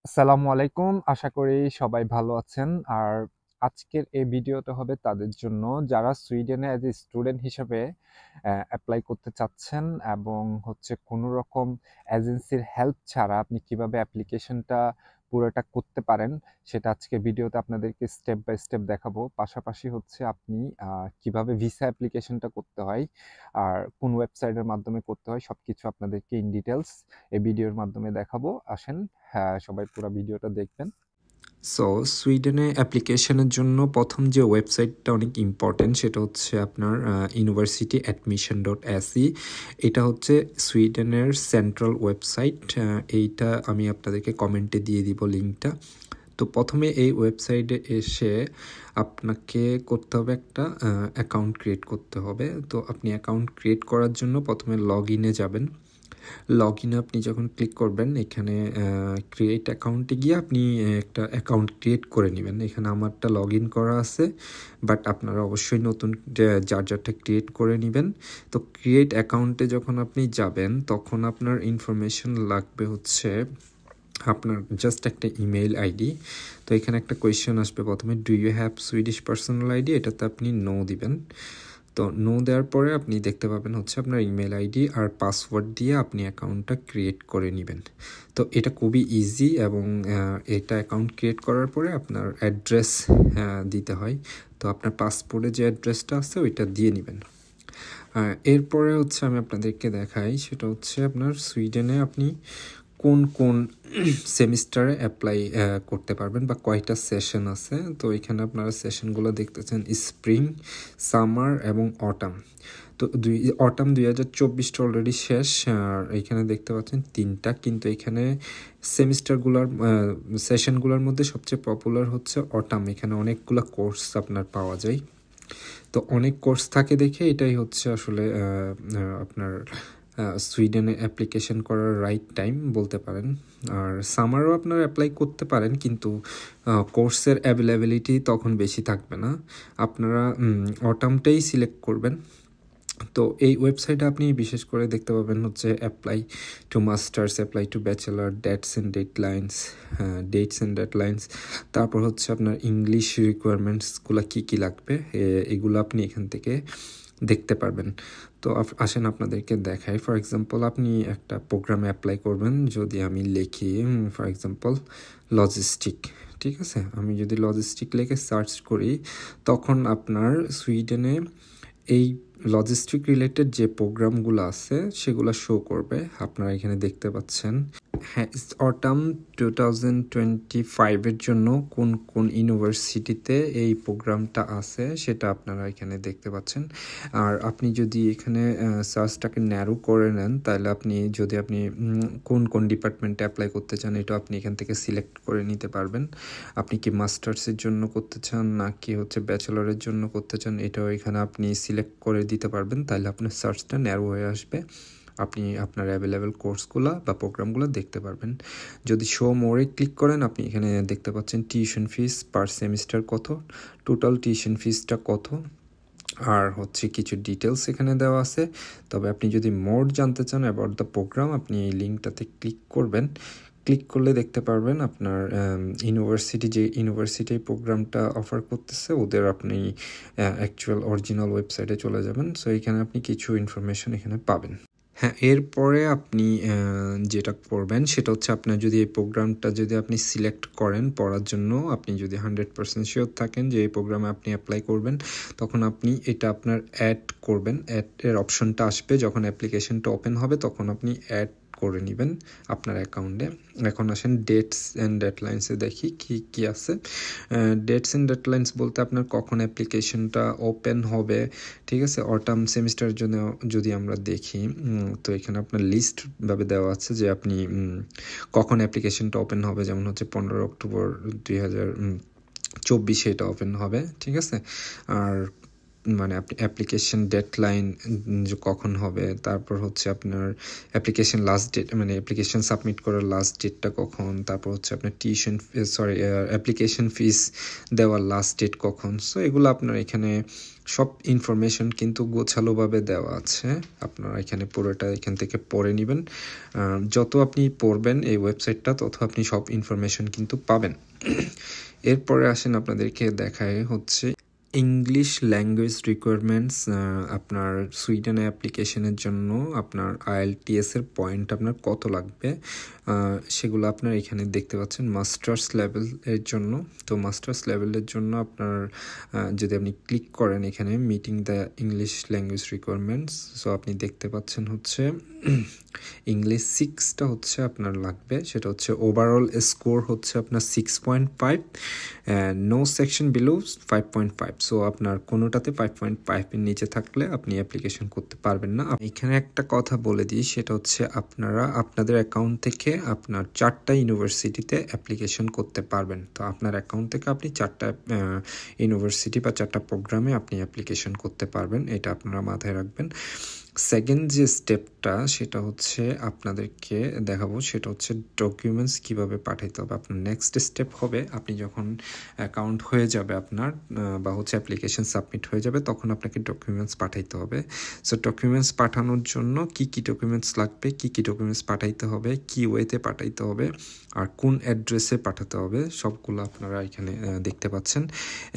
আসসালামু আলাইকুম। আশা করি সবাই ভালো আছেন। আর আজকের এই ভিডিওটা হবে তাদের জন্য যারা সুইডেনে অ্যাজ এ স্টুডেন্ট হিসেবে এপ্লাই করতে চাচ্ছেন এবং কোনো রকম এজেন্সির হেল্প ছাড়া আপনি কিভাবে অ্যাপ্লিকেশনটা পুরোটা করতে পারেন সেটা আজকে ভিডিওতে আপনাদেরকে স্টেপ বাই স্টেপ দেখাবো। পাশাপাশি আপনি কিভাবে ভিসা অ্যাপ্লিকেশনটা করতে হয় আর কোন ওয়েবসাইটের মাধ্যমে করতে হয় সবকিছু আপনাদেরকে ইন ডিটেলস এই ভিডিওর মাধ্যমে দেখাবো। আসেন, হ্যাঁ, সবাই পুরো ভিডিওটা দেখবেন। সো সুইডেনে অ্যাপ্লিকেশনের জন্য প্রথম যে ওয়েবসাইটটা অনেক ইম্পর্টেন্ট সেটা হচ্ছে আপনার ইউনিভার্সিটি অ্যাডমিশন ডট এসি। এটা হচ্ছে সুইডেনের সেন্ট্রাল ওয়েবসাইট। এইটা আমি আপনাদেরকে কমেন্টে দিয়ে দিব লিঙ্কটা। তো প্রথমে এই ওয়েবসাইটে এসে আপনাকে করতে হবে একটা অ্যাকাউন্ট ক্রিয়েট করতে হবে। তো আপনি অ্যাকাউন্ট ক্রিয়েট করার জন্য প্রথমে লগ ইনে যাবেন। লগ ইনে আপনি যখন ক্লিক করবেন এখানে ক্রিয়েট অ্যাকাউন্টে গিয়ে আপনি একটা অ্যাকাউন্ট ক্রিয়েট করে নেবেন। এখানে আমারটা লগ ইন করা আছে, বাট আপনারা অবশ্যই নতুন যারটা ক্রিয়েট করে নেবেন। তো ক্রিয়েট অ্যাকাউন্টে যখন আপনি যাবেন তখন আপনার ইনফরমেশন লাগবে আপনার জাস্ট একটা ইমেইল আইডি। তো এখানে একটা কোয়েশ্চেন আসবে প্রথমে, do you have Swedish personal ID? এটাতে আপনি নো দিবেন। তো নো দেওয়ার পরে আপনি দেখতে পাবেন আপনার ইমেল আইডি আর পাসওয়ার্ড দিয়ে আপনি অ্যাকাউন্টটা ক্রিয়েট করে নেবেন। তো এটা খুবই ইজি এবং এটা অ্যাকাউন্ট ক্রিয়েট করার পরে আপনার অ্যাড্রেস দিতে হয়। তো আপনার পাসপোর্টে যে অ্যাড্রেসটা আছে ওইটা দিয়ে নেবেন। এরপরে আমি আপনাদেরকে দেখাই, সেটা আপনার সুইডেনে আপনি কোন কোন সেমিস্টারে অ্যাপ্লাই করতে পারবেন বা কয়টা সেশন আছে। তো এখানে আপনারা সেশনগুলো দেখতেছেন স্প্রিং, সামার এবং অটাম। তো অটাম 2024টা অলরেডি শেষ, আর এখানে দেখতে পাচ্ছেন 3টা, কিন্তু এখানে সেমিস্টারগুলোর সেশনগুলোর মধ্যে সবচেয়ে পপুলার হচ্ছে অটাম। এখানে অনেকগুলো কোর্স আপনার পাওয়া যায়। তো অনেক কোর্স থাকে দেখে এটাই আসলে আপনার সুইডেনে অ্যাপ্লিকেশন করার রাইট টাইম বলতে পারেন। আর সামারও আপনারা অ্যাপ্লাই করতে পারেন, কিন্তু কোর্সের অ্যাভেলেবিলিটি তখন বেশি থাকবে না। আপনারা অটামটাই সিলেক্ট করবেন। তো এই ওয়েবসাইটে আপনি বিশেষ করে দেখতে পাবেন apply to masters, apply to bachelor, dates and deadlines. তারপর আপনার ইংলিশ রিকোয়ারমেন্টসগুলো কী কী লাগবে এগুলো আপনি এখান থেকে দেখতে পারবেন। তো আসেন আপনাদেরকে দেখাই। ফর এক্সাম্পল আপনি একটা প্রোগ্রামে অ্যাপ্লাই করবেন, যদি আমি লিখি ফর এক্সাম্পল লজিস্টিক, ঠিক আছে, আমি যদি লজিস্টিক লিখে সার্চ করি তখন আপনার সুইডেনে এই লজিস্টিক রিলেটেড যে প্রোগ্রামগুলো আছে সেগুলো শো করবে। আপনারা এখানে দেখতে পাচ্ছেন, হ্যাঁ, অটাম 2025-এর জন্য কোন কোন ইউনিভার্সিটিতে এই প্রোগ্রামটা আছে সেটা আপনারা এখানে দেখতে পাচ্ছেন। আর আপনি যদি এখানে সার্চটাকে ন্যারো করে নেন তাহলে আপনি কোন কোন ডিপার্টমেন্টে অ্যাপ্লাই করতে চান এটা আপনি এখান থেকে সিলেক্ট করে নিতে পারবেন। আপনি কি মাস্টার্সের জন্য করতে চান নাকি ব্যাচেলরের জন্য করতে চান এটাও এখানে আপনি সিলেক্ট করে দিতে পারবেন। তাহলে আপনার সার্চটা ন্যারো হয়ে আসবে, আপনি আপনার অ্যাভেলেবেল কোর্সগুলো বা প্রোগ্রামগুলো দেখতে পারবেন। যদি শো মোরে ক্লিক করেন আপনি এখানে দেখতে পাচ্ছেন টিউশন ফিস পার সেমিস্টার কত, টোটাল টিউশন ফিসটা কত, আর কিছু ডিটেলস এখানে দেওয়া আছে। তবে আপনি যদি মোর জানতে চান অ্যাবাউট দ্য প্রোগ্রাম আপনি এই লিঙ্কটাতে ক্লিক করবেন। ক্লিক করলে দেখতে পারবেন আপনার ইউনিভার্সিটি প্রোগ্রামটা অফার করতেছে ওদের, আপনি অ্যাকচুয়াল অরিজিনাল ওয়েবসাইটে চলে যাবেন। সো এখানে আপনি কিছু ইনফরমেশন এখানে পাবেন। হ্যাঁ, এরপরে আপনি যেটা করবেন সেটা আপনার যদি এই প্রোগ্রামটা যদি আপনি সিলেক্ট করেন পড়ার জন্য, আপনি যদি 100% শিওর থাকেন যে এই প্রোগ্রামে আপনি অ্যাপ্লাই করবেন, তখন আপনি এটা আপনার অ্যাড করবেন। অ্যাডের অপশনটা আসবে যখন অ্যাপ্লিকেশনটা ওপেন হবে, তখন আপনি অ্যাড করে নেবেন আপনার অ্যাকাউন্টে। এখন আসেন ডেটস অ্যান্ড ডেডলাইন্সে দেখি কি কি আছে। ডেটস অ্যান্ড ডেডলাইন্স বলতে আপনার কখন অ্যাপ্লিকেশনটা ওপেন হবে, ঠিক আছে। অটাম সেমিস্টারের জন্য যদি আমরা দেখি, তো এখানে আপনার লিস্ট ভাবে দেওয়া আছে যে আপনি কখন অ্যাপ্লিকেশনটা ওপেন হবে, যেমন 15 অক্টোবর 2024 এটা ওপেন হবে, ঠিক আছে। আর মানে আপনি অ্যাপ্লিকেশন ডেডলাইন কখন হবে, তারপর হচ্ছে আপনার অ্যাপ্লিকেশন লাস্ট ডেট মানে অ্যাপ্লিকেশন সাবমিট করার লাস্ট ডেটটা কখন, তারপর হচ্ছে আপনার অ্যাপ্লিকেশন ফিস দেওয়ার লাস্ট ডেট কখন। সো এগুলো আপনার এখানে সব ইনফরমেশন কিন্তু গোছালোভাবে দেওয়া আছে। আপনারা এখানে পুরোটা এখান থেকে পড়ে নেবেন। যত আপনি পড়বেন এই ওয়েবসাইটটা তত আপনি সব ইনফরমেশন কিন্তু পাবেন। এরপরে আসেন আপনাদেরকে দেখায় হচ্ছে ইংলিশ ল্যাঙ্গুয়েজ রিকোয়ারমেন্টস। আপনার সুইডেনে অ্যাপ্লিকেশনের জন্য আপনার IELTS এর পয়েন্ট আপনার কত লাগবে সেগুলো আপনার এখানে দেখতে পাচ্ছেন। মাস্টার্স লেভেল এর জন্য, তো মাস্টার্স লেভেলের জন্য আপনার যদি আপনি ক্লিক করেন এখানে meeting the English language requirements, so আপনি দেখতে পাচ্ছেন হচ্ছে ইংলিশ 6টা হচ্ছে আপনার লাগবে, সেটা হচ্ছে ওভারঅল স্কোর হচ্ছে আপনার 6.5, নো সেকশন বিলো 5.5। সো আপনার কোনোটাতে 5.5 এর নিচে থাকলে আপনি অ্যাপ্লিকেশন করতে পারবেন না। এখানে একটা কথা বলে দিই, সেটা হচ্ছে আপনারা আপনাদের অ্যাকাউন্ট থেকে আপনার 4টা ইউনিভার্সিটিতে অ্যাপ্লিকেশন করতে পারবেন। তো আপনার অ্যাকাউন্ট থেকে আপনি 4টা ইউনিভার্সিটি বা 4টা প্রোগ্রামে আপনি অ্যাপ্লিকেশন করতে পারবেন, এটা আপনারা মাথায় রাখবেন। সেকেন্ড যে স্টেপটা সেটা হচ্ছে আপনাদেরকে দেখাবো, সেটা হচ্ছে ডকুমেন্টস কিভাবে পাঠাইতে হবে। আপনার নেক্সট স্টেপ হবে আপনি যখন অ্যাকাউন্ট হয়ে যাবে আপনার বা হচ্ছে অ্যাপ্লিকেশন সাবমিট হয়ে যাবে তখন আপনাকে ডকুমেন্টস পাঠাইতে হবে। সো ডকুমেন্টস পাঠানোর জন্য কি কি ডকুমেন্টস লাগবে, কি কি ডকুমেন্টস পাঠাইতে হবে, কি ওয়েতে পাঠাইতে হবে আর কোন অ্যাড্রেসে পাঠাতে হবে সবগুলো আপনারা এখানে দেখতে পাচ্ছেন।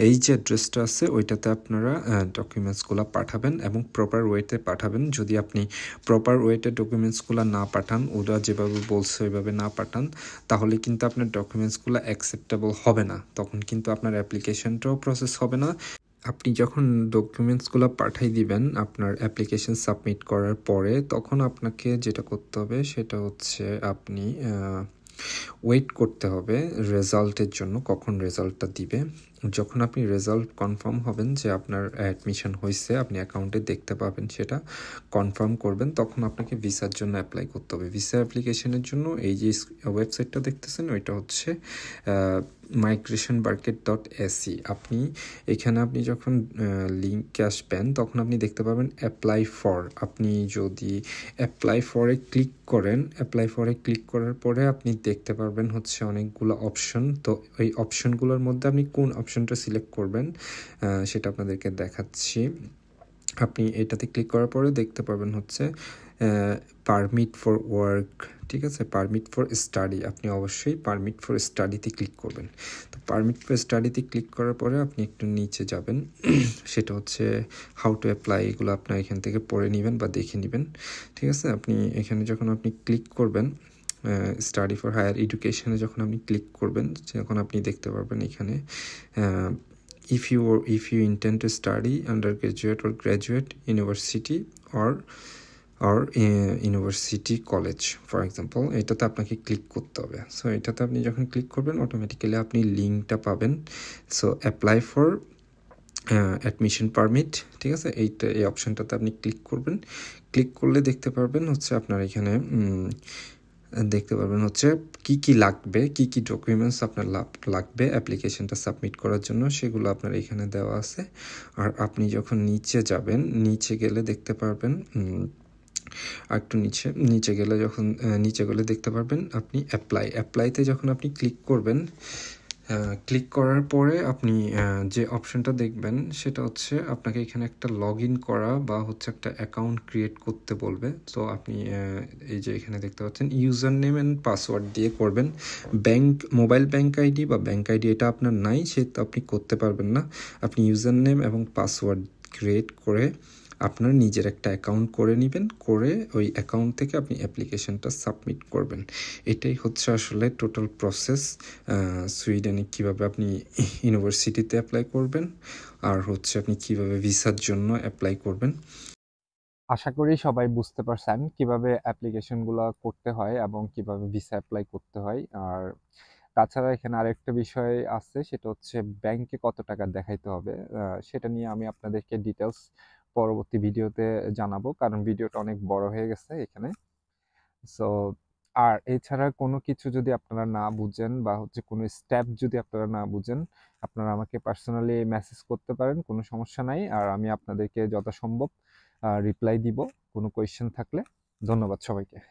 এই যে অ্যাড্রেসটা আছে ওইটাতে আপনারা ডকুমেন্টসগুলো পাঠাবেন এবং প্রপার ওয়েতে পাঠাবেন। যদি আপনি প্রপার ওয়েতে ডকুমেন্টসগুলো না পাঠান, ওরা যেভাবে বলছে ওইভাবে না পাঠান, তাহলে কিন্তু আপনার ডকুমেন্টসগুলো অ্যাকসেপ্টেবল হবে না, তখন কিন্তু আপনার অ্যাপ্লিকেশনটাও প্রসেস হবে না। আপনি যখন ডকুমেন্টসগুলো পাঠিয়ে দিবেন আপনার অ্যাপ্লিকেশন সাবমিট করার পরে, তখন আপনাকে যেটা করতে হবে সেটা হচ্ছে আপনি ওয়েট করতে হবে রেজাল্টের জন্য, কখন রেজাল্টটা দিবে। যখন আপনি রেজাল্ট কনফার্ম হবেন যে আপনার অ্যাডমিশন হয়েছে, আপনি অ্যাকাউন্টে দেখতে পাবেন, সেটা কনফার্ম করবেন, তখন আপনাকে ভিসার জন্য অ্যাপ্লাই করতে হবে। ভিসা অ্যাপ্লিকেশনের জন্য এই যে ওয়েবসাইটটা দেখতেছেন ওইটা হচ্ছে migrationmarket.se। আপনি এখানে আপনি যখন লিঙ্কে আসবেন তখন আপনি দেখতে পাবেন অ্যাপ্লাই ফর। আপনি যদি অ্যাপ্লাই ফরে ক্লিক করেন, অ্যাপ্লাই ফরে ক্লিক করার পরে আপনি দেখতে পারবেন হচ্ছে অনেকগুলো অপশন। তো ওই অপশনগুলোর মধ্যে আপনি কোন অপশনটা সিলেক্ট করবেন সেটা আপনাদেরকে দেখাচ্ছি। আপনি এটাতে ক্লিক করার পরে দেখতে পারবেন হচ্ছে পারমিট ফর ওয়ার্ক, ঠিক আছে, পারমিট ফর স্টাডি। আপনি অবশ্যই পারমিট ফর স্টাডিতে ক্লিক করবেন। তো পারমিট ফর স্টাডিতে ক্লিক করার পরে আপনি একটু নিচে যাবেন, সেটা হচ্ছে হাউ টু অ্যাপ্লাই, এগুলো আপনার এখান থেকে পড়ে নেবেন বা দেখে নেবেন, ঠিক আছে। আপনি এখানে যখন আপনি ক্লিক করবেন স্টাডি ফর হায়ার এডুকেশনে যখন আপনি ক্লিক করবেন তখন আপনি দেখতে পারবেন এখানে if you intend to study undergraduate or graduate university or university college for example, এটাতে আপনাকে ক্লিক করতে হবে। সো এটাতে আপনি যখন ক্লিক করবেন অটোমেটিক্যালি আপনি লিঙ্কটা পাবেন। So apply for admission permit, ঠিক আছে, এই অপশানটাতে আপনি ক্লিক করবেন। ক্লিক করলে দেখতে পারবেন হচ্ছে আপনার এখানে দেখতে পারবেন হচ্ছে কি কি লাগবে, কি কি ডকুমেন্টস আপনার লাগবে অ্যাপ্লিকেশনটা সাবমিট করার জন্য, সেগুলো আপনার এখানে দেওয়া আছে। আর আপনি যখন নিচে যাবেন, নিচে গেলে দেখতে পারবেন আর একটু নিচে গেলে যখন নিচে গেলে দেখতে পারবেন আপনি অ্যাপ্লাইতে যখন আপনি ক্লিক করবেন, ক্লিক করার পরে আপনি যে অপশনটা দেখবেন সেটা হচ্ছে আপনাকে এখানে একটা লগ ইন করা বা হচ্ছে একটা অ্যাকাউন্ট ক্রিয়েট করতে বলবে। সো আপনি এই যে এখানে দেখতে পাচ্ছেন ইউজার নেম অ্যান্ড পাসওয়ার্ড দিয়ে করবেন। মোবাইল ব্যাঙ্ক আইডি বা ব্যাঙ্ক আইডি এটা আপনার নাই, সেটা আপনি করতে পারবেন না। আপনি ইউজার নেম এবং পাসওয়ার্ড ক্রিয়েট করে আপনার নিজের একটা অ্যাকাউন্ট করে নেবেন, করে ওই অ্যাকাউন্ট থেকে আপনি অ্যাপ্লিকেশনটা সাবমিট করবেন। এটাই হচ্ছে আসলে টোটাল প্রসেস সুইডেনে কীভাবে আপনি ইউনিভার্সিটিতে অ্যাপ্লাই করবেন আর হচ্ছে আপনি কীভাবে ভিসার জন্য অ্যাপ্লাই করবেন। আশা করি সবাই বুঝতে পারছেন কিভাবে অ্যাপ্লিকেশনগুলো করতে হয় এবং কিভাবে ভিসা অ্যাপ্লাই করতে হয়। আর তাছাড়া এখানে আরেকটা বিষয় আছে, সেটা হচ্ছে ব্যাংকে কত টাকা দেখাইতে হবে। সেটা নিয়ে আমি আপনাদেরকে ডিটেলস পরবর্তী ভিডিওতে জানাবো, কারণ ভিডিওটা অনেক বড় হয়ে গেছে এখানে। সো আর এছাড়া কোনো কিছু যদি আপনারা না বুঝেন বা হচ্ছে কোনো স্টেপ যদি আপনারা না বুঝেন, আপনারা আমাকে পার্সোনালি মেসেজ করতে পারেন, কোনো সমস্যা নাই। আর আমি আপনাদেরকে যথাসম্ভব রিপ্লাই দিব কোনো কোয়েশ্চেন থাকলে। ধন্যবাদ সবাইকে।